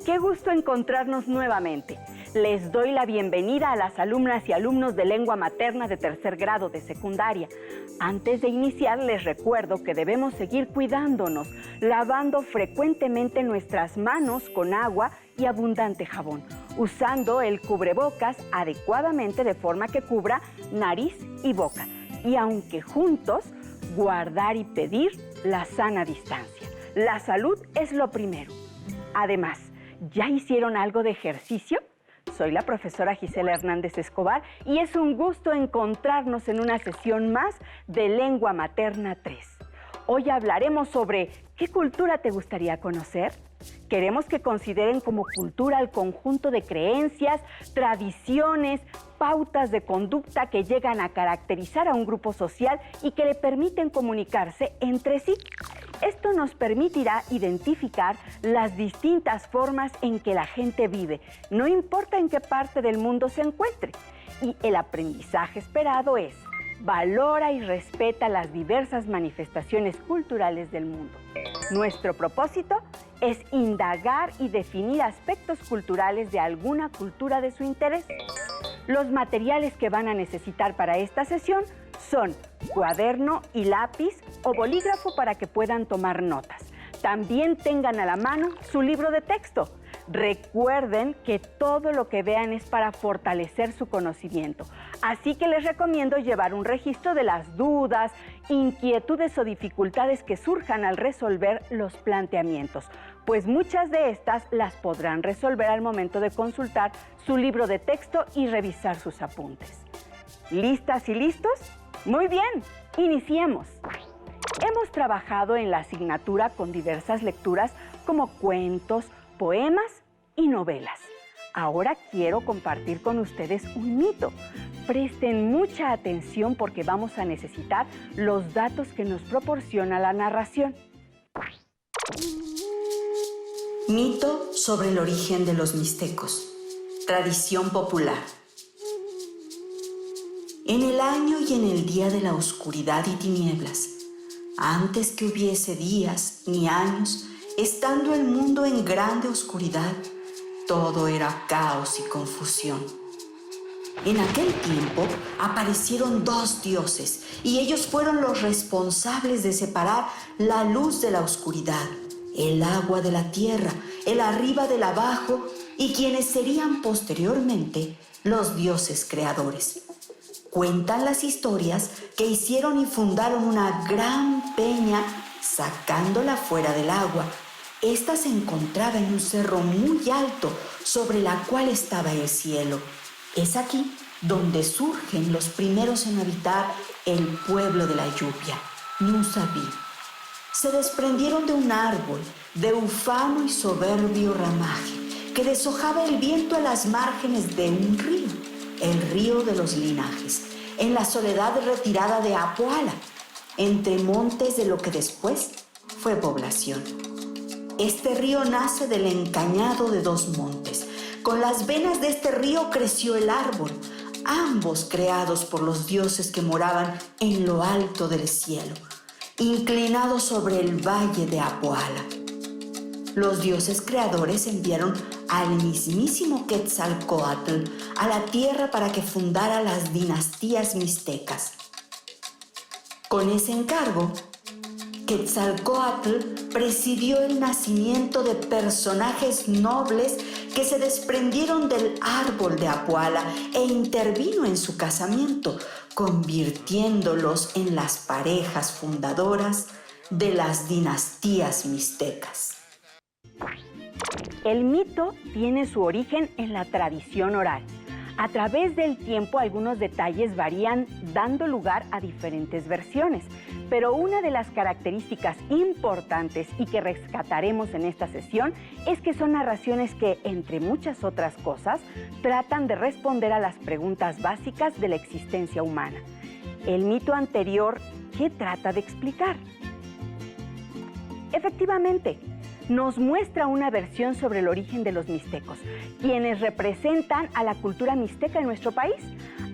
Qué gusto encontrarnos nuevamente. Les doy la bienvenida a las alumnas y alumnos de lengua materna de tercer grado de secundaria. Antes de iniciar, les recuerdo que debemos seguir cuidándonos, lavando frecuentemente nuestras manos con agua y abundante jabón, usando el cubrebocas adecuadamente de forma que cubra nariz y boca. Y aunque juntos, guardar y pedir la sana distancia. La salud es lo primero. Además, ¿ya hicieron algo de ejercicio? Soy la profesora Gisela Hernández Escobar y es un gusto encontrarnos en una sesión más de Lengua Materna 3. Hoy hablaremos sobre ¿qué cultura te gustaría conocer? Queremos que consideren como cultura el conjunto de creencias, tradiciones, pautas de conducta que llegan a caracterizar a un grupo social y que le permiten comunicarse entre sí. Esto nos permitirá identificar las distintas formas en que la gente vive, no importa en qué parte del mundo se encuentre. Y el aprendizaje esperado es: valora y respeta las diversas manifestaciones culturales del mundo. Nuestro propósito es indagar y definir aspectos culturales de alguna cultura de su interés. Los materiales que van a necesitar para esta sesión son cuaderno y lápiz o bolígrafo para que puedan tomar notas. También tengan a la mano su libro de texto. Recuerden que todo lo que vean es para fortalecer su conocimiento. Así que les recomiendo llevar un registro de las dudas, inquietudes o dificultades que surjan al resolver los planteamientos, pues muchas de estas las podrán resolver al momento de consultar su libro de texto y revisar sus apuntes. ¿Listas y listos? Muy bien, iniciemos. Hemos trabajado en la asignatura con diversas lecturas como cuentos, poemas y novelas. Ahora quiero compartir con ustedes un mito. Presten mucha atención porque vamos a necesitar los datos que nos proporciona la narración. Mito sobre el origen de los mixtecos. Tradición popular. En el año y en el día de la oscuridad y tinieblas, antes que hubiese días ni años, estando el mundo en grande oscuridad, todo era caos y confusión. En aquel tiempo aparecieron dos dioses y ellos fueron los responsables de separar la luz de la oscuridad, el agua de la tierra, el arriba del abajo y quienes serían posteriormente los dioses creadores. Cuentan las historias que hicieron y fundaron una gran peña sacándola fuera del agua. Esta se encontraba en un cerro muy alto sobre la cual estaba el cielo. Es aquí donde surgen los primeros en habitar el pueblo de la lluvia, Nusabí. Se desprendieron de un árbol de ufano y soberbio ramaje que deshojaba el viento a las márgenes de un río, el río de los linajes, en la soledad retirada de Apuala, entre montes de lo que después fue población. Este río nace del encañado de dos montes. Con las venas de este río creció el árbol, ambos creados por los dioses que moraban en lo alto del cielo, inclinados sobre el valle de Apuala. Los dioses creadores enviaron al mismísimo Quetzalcóatl a la tierra para que fundara las dinastías mixtecas. Con ese encargo, Quetzalcóatl presidió el nacimiento de personajes nobles que se desprendieron del árbol de Apuala e intervino en su casamiento, convirtiéndolos en las parejas fundadoras de las dinastías mixtecas. El mito tiene su origen en la tradición oral. A través del tiempo, algunos detalles varían, dando lugar a diferentes versiones. Pero una de las características importantes y que rescataremos en esta sesión es que son narraciones que, entre muchas otras cosas, tratan de responder a las preguntas básicas de la existencia humana. El mito anterior, ¿qué trata de explicar? Efectivamente, nos muestra una versión sobre el origen de los mixtecos, quienes representan a la cultura mixteca en nuestro país.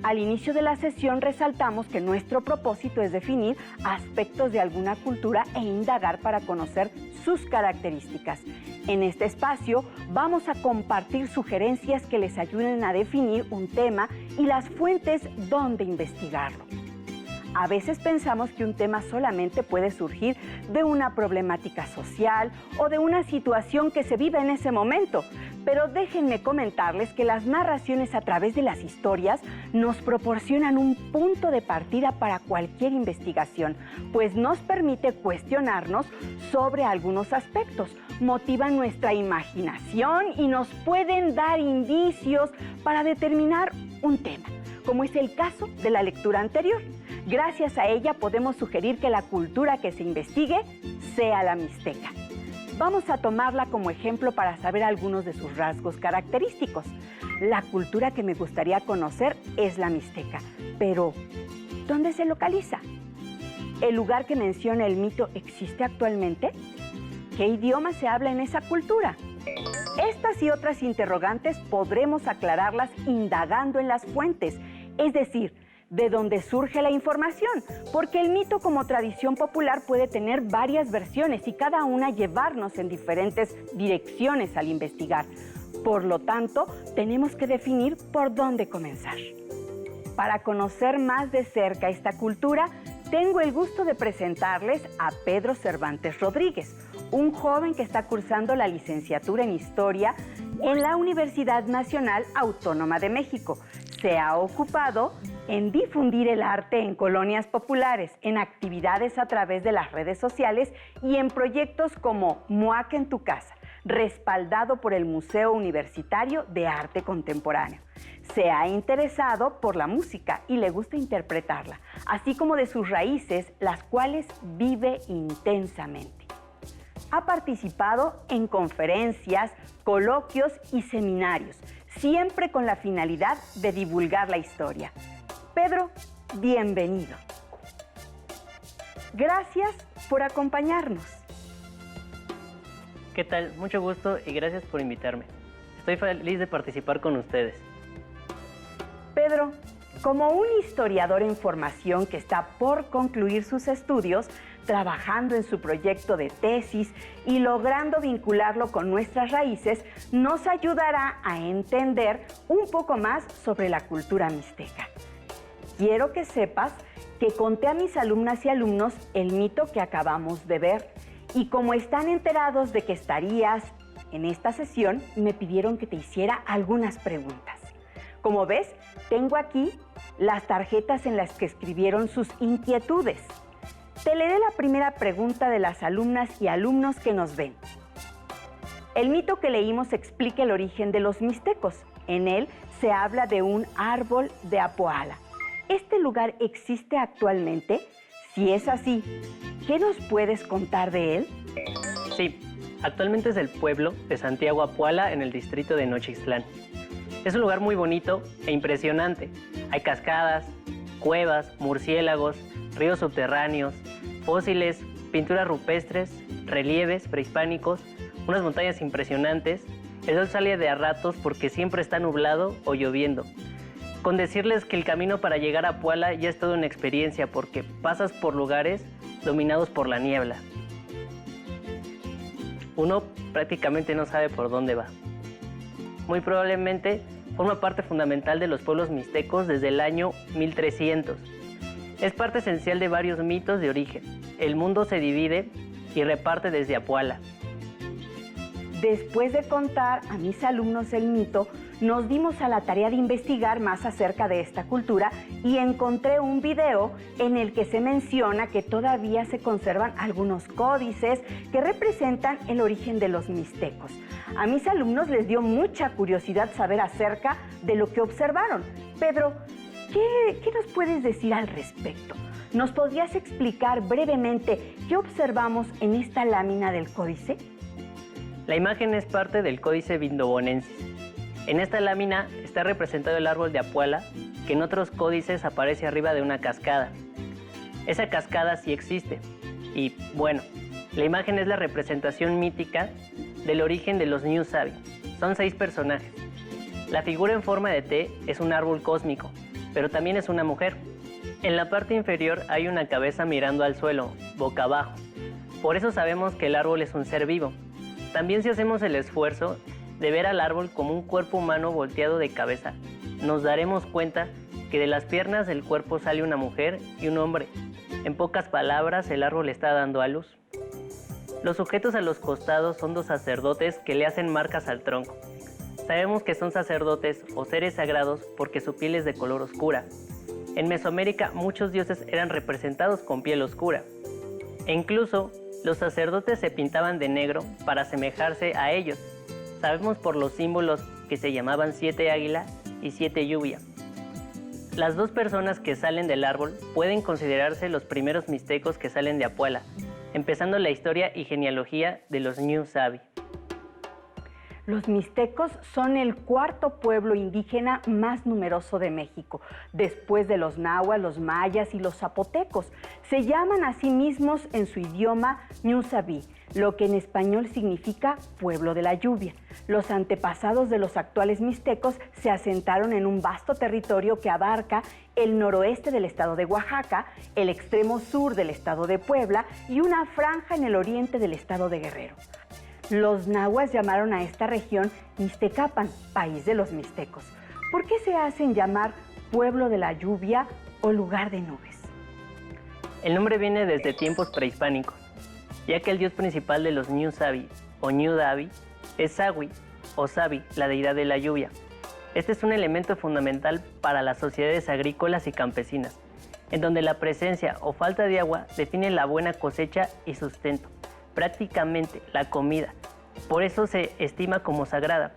Al inicio de la sesión resaltamos que nuestro propósito es definir aspectos de alguna cultura e indagar para conocer sus características. En este espacio vamos a compartir sugerencias que les ayuden a definir un tema y las fuentes donde investigarlo. A veces pensamos que un tema solamente puede surgir de una problemática social o de una situación que se vive en ese momento, pero déjenme comentarles que las narraciones a través de las historias nos proporcionan un punto de partida para cualquier investigación, pues nos permite cuestionarnos sobre algunos aspectos, motivan nuestra imaginación y nos pueden dar indicios para determinar un tema, como es el caso de la lectura anterior. Gracias a ella podemos sugerir que la cultura que se investigue sea la mixteca. Vamos a tomarla como ejemplo para saber algunos de sus rasgos característicos. La cultura que me gustaría conocer es la mixteca, pero ¿dónde se localiza? ¿El lugar que menciona el mito existe actualmente? ¿Qué idioma se habla en esa cultura? Estas y otras interrogantes podremos aclararlas indagando en las fuentes, es decir, de dónde surge la información, porque el mito como tradición popular puede tener varias versiones y cada una llevarnos en diferentes direcciones al investigar. Por lo tanto, tenemos que definir por dónde comenzar. Para conocer más de cerca esta cultura, tengo el gusto de presentarles a Pedro Cervantes Rodríguez, un joven que está cursando la licenciatura en Historia en la Universidad Nacional Autónoma de México. Se ha ocupado en difundir el arte en colonias populares, en actividades a través de las redes sociales y en proyectos como MUAC en tu casa, respaldado por el Museo Universitario de Arte Contemporáneo. Se ha interesado por la música y le gusta interpretarla, así como de sus raíces, las cuales vive intensamente. Ha participado en conferencias, coloquios y seminarios, siempre con la finalidad de divulgar la historia. Pedro, bienvenido. Gracias por acompañarnos. ¿Qué tal? Mucho gusto y gracias por invitarme. Estoy feliz de participar con ustedes. Pedro, como un historiador en formación que está por concluir sus estudios, trabajando en su proyecto de tesis y logrando vincularlo con nuestras raíces, nos ayudará a entender un poco más sobre la cultura mixteca. Quiero que sepas que conté a mis alumnas y alumnos el mito que acabamos de ver y como están enterados de que estarías en esta sesión, me pidieron que te hiciera algunas preguntas. Como ves, tengo aquí las tarjetas en las que escribieron sus inquietudes. Te leeré la primera pregunta de las alumnas y alumnos que nos ven. El mito que leímos explica el origen de los mixtecos. En él se habla de un árbol de Apoala. ¿Este lugar existe actualmente? Si es así, ¿qué nos puedes contar de él? Sí, actualmente es el pueblo de Santiago Apoala en el distrito de Nochixtlán. Es un lugar muy bonito e impresionante. Hay cascadas, cuevas, murciélagos, ríos subterráneos, fósiles, pinturas rupestres, relieves prehispánicos, unas montañas impresionantes. El sol sale de a ratos porque siempre está nublado o lloviendo. Con decirles que el camino para llegar a Apoala ya es toda una experiencia porque pasas por lugares dominados por la niebla. Uno prácticamente no sabe por dónde va. Muy probablemente forma parte fundamental de los pueblos mixtecos desde el año 1300. Es parte esencial de varios mitos de origen. El mundo se divide y reparte desde Apoala. Después de contar a mis alumnos el mito, nos dimos a la tarea de investigar más acerca de esta cultura y encontré un video en el que se menciona que todavía se conservan algunos códices que representan el origen de los mixtecos. A mis alumnos les dio mucha curiosidad saber acerca de lo que observaron. Pedro, ¿qué nos puedes decir al respecto? ¿Nos podrías explicar brevemente qué observamos en esta lámina del códice? La imagen es parte del Códice Vindobonensis. En esta lámina está representado el árbol de Apoala, que en otros códices aparece arriba de una cascada. Esa cascada sí existe. Y bueno, la imagen es la representación mítica del origen de los New Sabi. Son 6 personajes. La figura en forma de T es un árbol cósmico, pero también es una mujer. En la parte inferior hay una cabeza mirando al suelo, boca abajo. Por eso sabemos que el árbol es un ser vivo. También si hacemos el esfuerzo de ver al árbol como un cuerpo humano volteado de cabeza, nos daremos cuenta que de las piernas del cuerpo sale una mujer y un hombre. En pocas palabras, el árbol está dando a luz. Los sujetos a los costados son dos sacerdotes que le hacen marcas al tronco. Sabemos que son sacerdotes o seres sagrados porque su piel es de color oscura. En Mesoamérica muchos dioses eran representados con piel oscura. E incluso los sacerdotes se pintaban de negro para asemejarse a ellos. Sabemos por los símbolos que se llamaban 7 águila y 7 lluvia. Las dos personas que salen del árbol pueden considerarse los primeros mixtecos que salen de Apuala, empezando la historia y genealogía de los Ñu Sabi. Los mixtecos son el cuarto pueblo indígena más numeroso de México, después de los náhuatl, los mayas y los zapotecos. Se llaman a sí mismos en su idioma Ñu Sabi, lo que en español significa pueblo de la lluvia. Los antepasados de los actuales mixtecos se asentaron en un vasto territorio que abarca el noroeste del estado de Oaxaca, el extremo sur del estado de Puebla y una franja en el oriente del estado de Guerrero. Los nahuas llamaron a esta región Mixtecapan, país de los mixtecos. ¿Por qué se hacen llamar pueblo de la lluvia o lugar de nubes? El nombre viene desde tiempos prehispánicos, ya que el dios principal de los Ñu Sabi o Ñu Dabi es Sawi o Sabi, la deidad de la lluvia. Este es un elemento fundamental para las sociedades agrícolas y campesinas, en donde la presencia o falta de agua define la buena cosecha y sustento, prácticamente la comida. Por eso se estima como sagrada.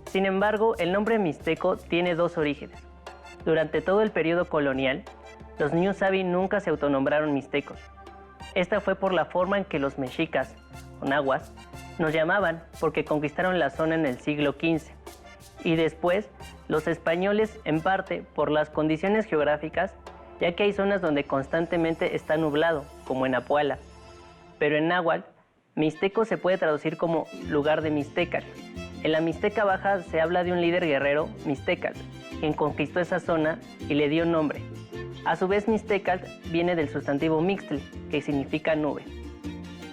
Sin embargo, el nombre mixteco tiene dos orígenes. Durante todo el periodo colonial, los Ñu Sabi nunca se autonombraron mixtecos. Esta fue por la forma en que los mexicas, o nahuas, nos llamaban porque conquistaron la zona en el siglo XV. Y después, los españoles, en parte por las condiciones geográficas, ya que hay zonas donde constantemente está nublado, como en Apuala. Pero en náhuatl, mixteco se puede traducir como lugar de Mixtecal. En la Mixteca Baja se habla de un líder guerrero, Mixtecal, quien conquistó esa zona y le dio nombre. A su vez, Mixtecal viene del sustantivo mixtli, que significa nube.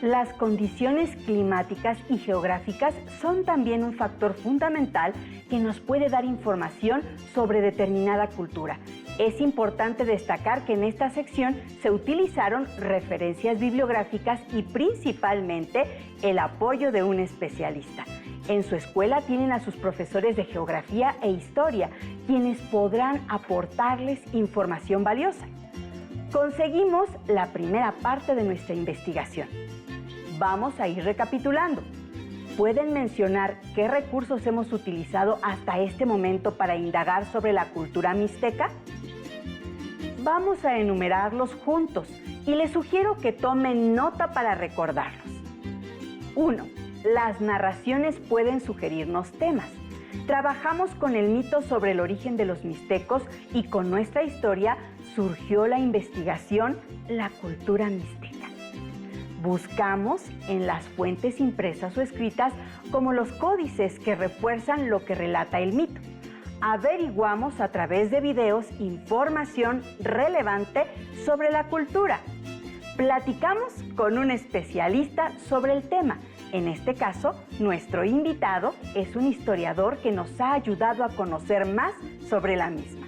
Las condiciones climáticas y geográficas son también un factor fundamental que nos puede dar información sobre determinada cultura. Es importante destacar que en esta sección se utilizaron referencias bibliográficas y principalmente el apoyo de un especialista. En su escuela tienen a sus profesores de geografía e historia, quienes podrán aportarles información valiosa. Conseguimos la primera parte de nuestra investigación. Vamos a ir recapitulando. ¿Pueden mencionar qué recursos hemos utilizado hasta este momento para indagar sobre la cultura mixteca? Vamos a enumerarlos juntos y les sugiero que tomen nota para recordarlos. 1. Las narraciones pueden sugerirnos temas. Trabajamos con el mito sobre el origen de los mixtecos y con nuestra historia surgió la investigación La cultura mixteca. Buscamos en las fuentes impresas o escritas como los códices que refuerzan lo que relata el mito. Averiguamos a través de videos información relevante sobre la cultura. Platicamos con un especialista sobre el tema. En este caso, nuestro invitado es un historiador que nos ha ayudado a conocer más sobre la misma.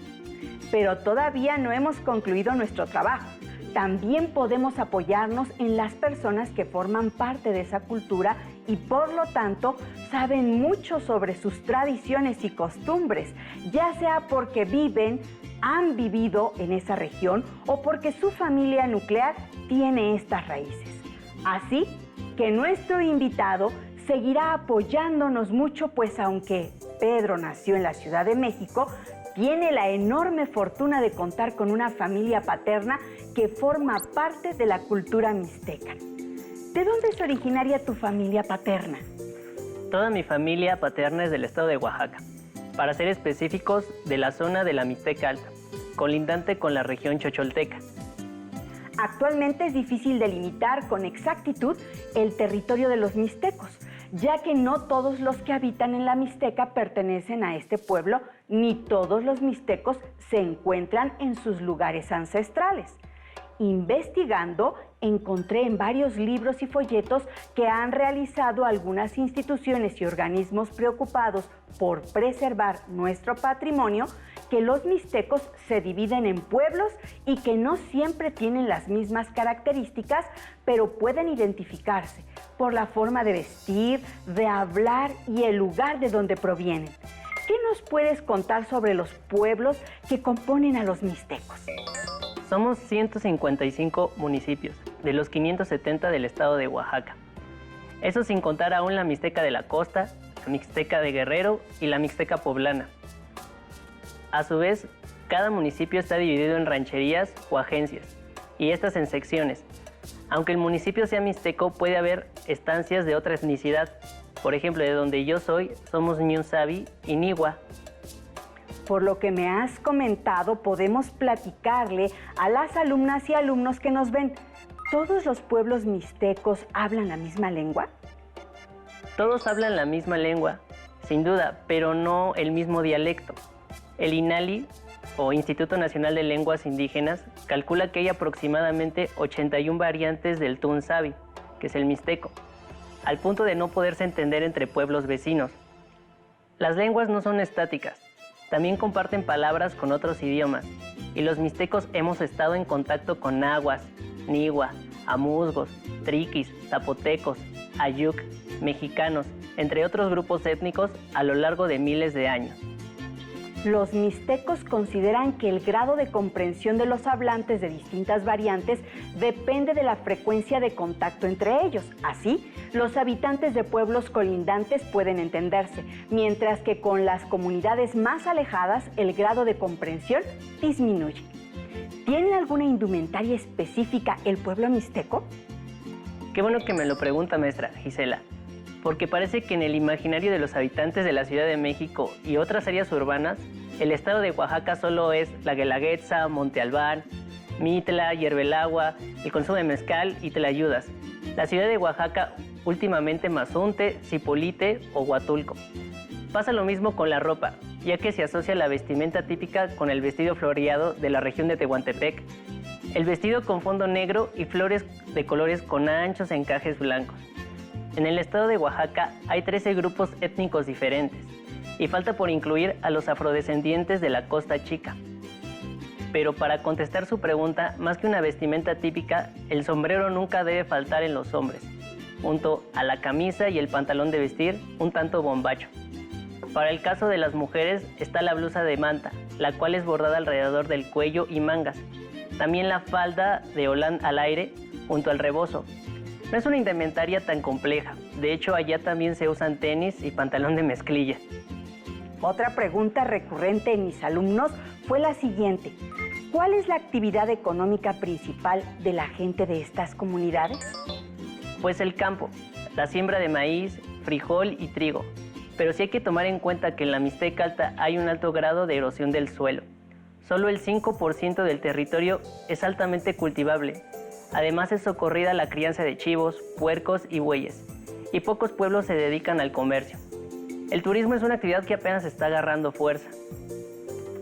Pero todavía no hemos concluido nuestro trabajo. También podemos apoyarnos en las personas que forman parte de esa cultura y por lo tanto saben mucho sobre sus tradiciones y costumbres, ya sea porque han vivido en esa región o porque su familia nuclear tiene estas raíces. Así que nuestro invitado seguirá apoyándonos mucho, pues aunque Pedro nació en la Ciudad de México, tiene la enorme fortuna de contar con una familia paterna que forma parte de la cultura mixteca. ¿De dónde es originaria tu familia paterna? Toda mi familia paterna es del estado de Oaxaca, para ser específicos, de la zona de la Mixteca Alta, colindante con la región Chocholteca. Actualmente es difícil delimitar con exactitud el territorio de los mixtecos, ya que no todos los que habitan en la Mixteca pertenecen a este pueblo, ni todos los mixtecos se encuentran en sus lugares ancestrales. Investigando, encontré en varios libros y folletos que han realizado algunas instituciones y organismos preocupados por preservar nuestro patrimonio, que los mixtecos se dividen en pueblos y que no siempre tienen las mismas características, pero pueden identificarse por la forma de vestir, de hablar y el lugar de donde provienen. ¿Qué nos puedes contar sobre los pueblos que componen a los mixtecos? Somos 155 municipios, de los 570 del estado de Oaxaca. Eso sin contar aún la Mixteca de la Costa, la Mixteca de Guerrero y la Mixteca Poblana. A su vez, cada municipio está dividido en rancherías o agencias, y estas en secciones. Aunque el municipio sea mixteco, puede haber estancias de otra etnicidad. Por ejemplo, de donde yo soy, somos Ñusabi y Niwa. Por lo que me has comentado, podemos platicarle a las alumnas y alumnos que nos ven. ¿Todos los pueblos mixtecos hablan la misma lengua? Todos hablan la misma lengua, sin duda, pero no el mismo dialecto. El INALI, o Instituto Nacional de Lenguas Indígenas, calcula que hay aproximadamente 81 variantes del Tunsabi, que es el mixteco, al punto de no poderse entender entre pueblos vecinos. Las lenguas no son estáticas, también comparten palabras con otros idiomas, y los mixtecos hemos estado en contacto con nahuas, niwa, amuzgos, triquis, zapotecos, ayuk, mexicanos, entre otros grupos étnicos a lo largo de miles de años. Los mixtecos consideran que el grado de comprensión de los hablantes de distintas variantes depende de la frecuencia de contacto entre ellos. Así, los habitantes de pueblos colindantes pueden entenderse, mientras que con las comunidades más alejadas el grado de comprensión disminuye. ¿Tiene alguna indumentaria específica el pueblo mixteco? Qué bueno que me lo pregunta, maestra Gisela, porque parece que en el imaginario de los habitantes de la Ciudad de México y otras áreas urbanas, el estado de Oaxaca solo es la Guelaguetza, Monte Albán, Mitla, Yerbelagua, el consumo de mezcal y Tlayudas. La ciudad de Oaxaca, últimamente Mazunte, Zipolite o Huatulco. Pasa lo mismo con la ropa, ya que se asocia la vestimenta típica con el vestido floreado de la región de Tehuantepec. El vestido con fondo negro y flores de colores con anchos encajes blancos. En el estado de Oaxaca hay 13 grupos étnicos diferentes y falta por incluir a los afrodescendientes de la Costa Chica. Pero para contestar su pregunta, más que una vestimenta típica, el sombrero nunca debe faltar en los hombres, junto a la camisa y el pantalón de vestir un tanto bombacho. Para el caso de las mujeres está la blusa de manta, la cual es bordada alrededor del cuello y mangas. También la falda de holán al aire junto al rebozo. No es una indumentaria tan compleja. De hecho, allá también se usan tenis y pantalón de mezclilla. Otra pregunta recurrente en mis alumnos fue la siguiente. ¿Cuál es la actividad económica principal de la gente de estas comunidades? Pues el campo, la siembra de maíz, frijol y trigo. Pero sí hay que tomar en cuenta que en la Mixteca Alta hay un alto grado de erosión del suelo. Solo el 5% del territorio es altamente cultivable. Además es socorrida la crianza de chivos, puercos y bueyes, y pocos pueblos se dedican al comercio. El turismo es una actividad que apenas está agarrando fuerza.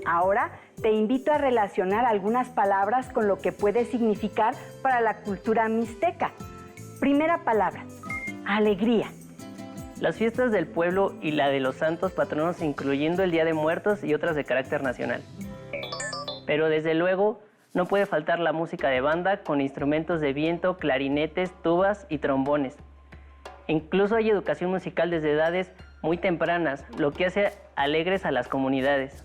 Ahora te invito a relacionar algunas palabras con lo que puede significar para la cultura mixteca. Primera palabra, alegría. Las fiestas del pueblo y la de los santos patronos, incluyendo el Día de Muertos y otras de carácter nacional. Pero desde luego, no puede faltar la música de banda con instrumentos de viento, clarinetes, tubas y trombones. Incluso hay educación musical desde edades muy tempranas, lo que hace alegres a las comunidades.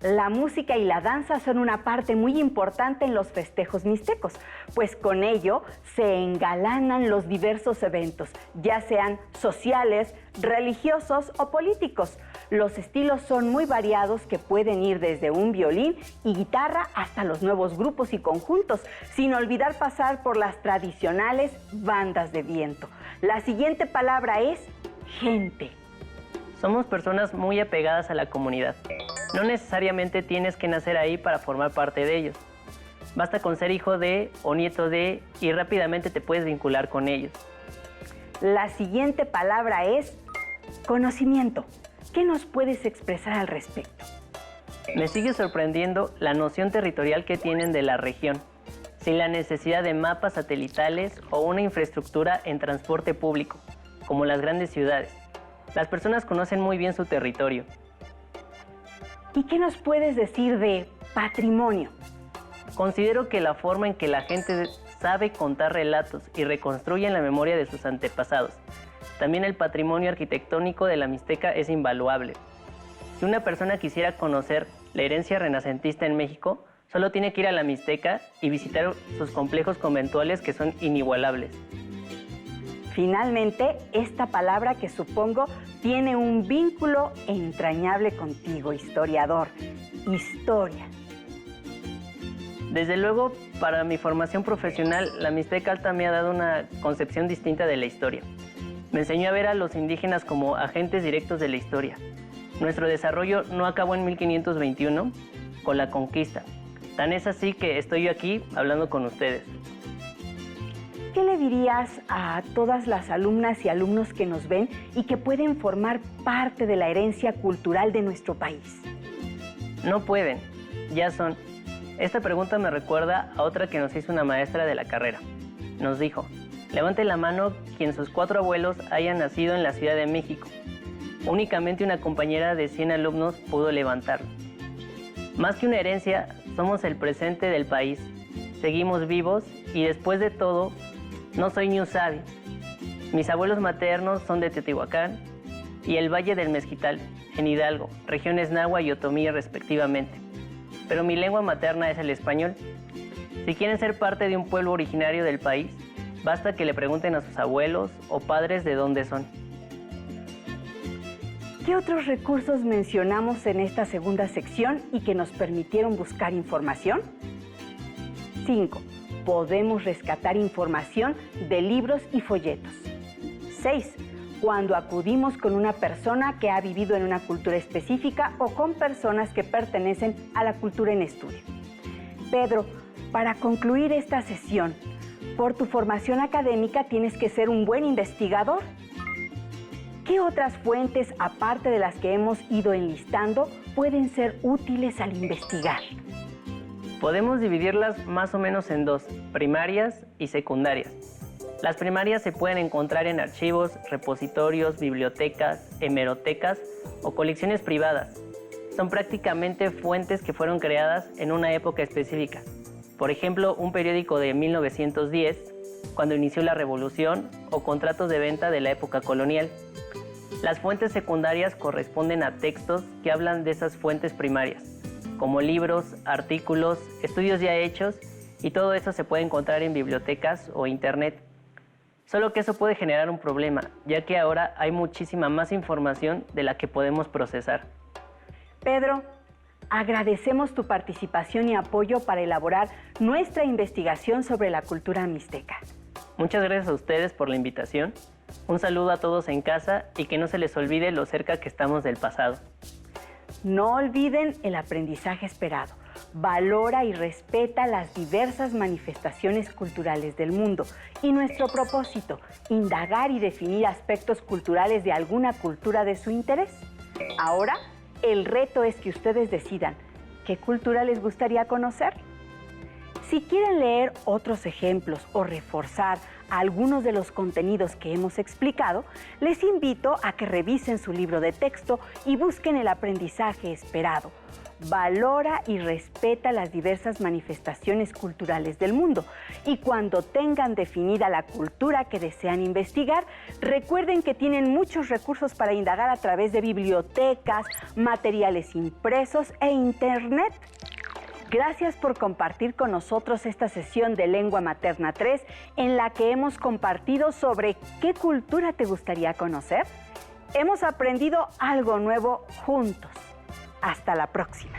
La música y la danza son una parte muy importante en los festejos mixtecos, pues con ello se engalanan los diversos eventos, ya sean sociales, religiosos o políticos. Los estilos son muy variados que pueden ir desde un violín y guitarra hasta los nuevos grupos y conjuntos, sin olvidar pasar por las tradicionales bandas de viento. La siguiente palabra es gente. Somos personas muy apegadas a la comunidad. No necesariamente tienes que nacer ahí para formar parte de ellos. Basta con ser hijo de o nieto de y rápidamente te puedes vincular con ellos. La siguiente palabra es conocimiento. ¿Qué nos puedes expresar al respecto? Me sigue sorprendiendo la noción territorial que tienen de la región. sin la necesidad de mapas satelitales o una infraestructura en transporte público, como las grandes ciudades. Las personas conocen muy bien su territorio. ¿Y qué nos puedes decir de patrimonio? Considero que la forma en que la gente sabe contar relatos y reconstruye en la memoria de sus antepasados. También el patrimonio arquitectónico de la Mixteca es invaluable. Si una persona quisiera conocer la herencia renacentista en México, solo tiene que ir a la Mixteca y visitar sus complejos conventuales que son inigualables. Finalmente, esta palabra que supongo tiene un vínculo entrañable contigo, historiador. Historia. Desde luego, para mi formación profesional, la Mixteca Alta me ha dado una concepción distinta de la historia. Me enseñó a ver a los indígenas como agentes directos de la historia. Nuestro desarrollo no acabó en 1521 con la conquista. Tan es así que estoy yo aquí hablando con ustedes. ¿Qué le dirías a todas las alumnas y alumnos que nos ven y que pueden formar parte de la herencia cultural de nuestro país? No pueden, ya son. Esta pregunta me recuerda a otra que nos hizo una maestra de la carrera. Nos dijo: levante la mano quien sus 4 abuelos hayan nacido en la Ciudad de México. Únicamente una compañera de 100 alumnos pudo levantarlo. Más que una herencia, somos el presente del país. Seguimos vivos y después de todo, no soy ni Usabi. Mis abuelos maternos son de Teotihuacán y el Valle del Mezquital, en Hidalgo, regiones Nahua y Otomí respectivamente. Pero mi lengua materna es el español. Si quieren ser parte de un pueblo originario del país, basta que le pregunten a sus abuelos o padres de dónde son. ¿Qué otros recursos mencionamos en esta segunda sección y que nos permitieron buscar información? 5. Podemos rescatar información de libros y folletos. 6. Cuando acudimos con una persona que ha vivido en una cultura específica o con personas que pertenecen a la cultura en estudio. Pedro, para concluir esta sesión, por tu formación académica tienes que ser un buen investigador. ¿Qué otras fuentes, aparte de las que hemos ido enlistando, pueden ser útiles al investigar? Podemos dividirlas más o menos en 2, primarias y secundarias. Las primarias se pueden encontrar en archivos, repositorios, bibliotecas, hemerotecas o colecciones privadas. Son prácticamente fuentes que fueron creadas en una época específica. Por ejemplo, un periódico de 1910, cuando inició la Revolución, o contratos de venta de la época colonial. Las fuentes secundarias corresponden a textos que hablan de esas fuentes primarias, como libros, artículos, estudios ya hechos, y todo eso se puede encontrar en bibliotecas o internet. Solo que eso puede generar un problema, ya que ahora hay muchísima más información de la que podemos procesar. Pedro, agradecemos tu participación y apoyo para elaborar nuestra investigación sobre la cultura mixteca. Muchas gracias a ustedes por la invitación. Un saludo a todos en casa y que no se les olvide lo cerca que estamos del pasado. No olviden el aprendizaje esperado. Valora y respeta las diversas manifestaciones culturales del mundo y nuestro propósito, indagar y definir aspectos culturales de alguna cultura de su interés. Ahora, el reto es que ustedes decidan qué cultura les gustaría conocer. Si quieren leer otros ejemplos o reforzar algunos de los contenidos que hemos explicado, les invito a que revisen su libro de texto y busquen el aprendizaje esperado. Valora y respeta las diversas manifestaciones culturales del mundo. Y cuando tengan definida la cultura que desean investigar, recuerden que tienen muchos recursos para indagar a través de bibliotecas, materiales impresos e internet. Gracias por compartir con nosotros esta sesión de Lengua Materna 3 en la que hemos compartido sobre qué cultura te gustaría conocer. Hemos aprendido algo nuevo juntos. Hasta la próxima.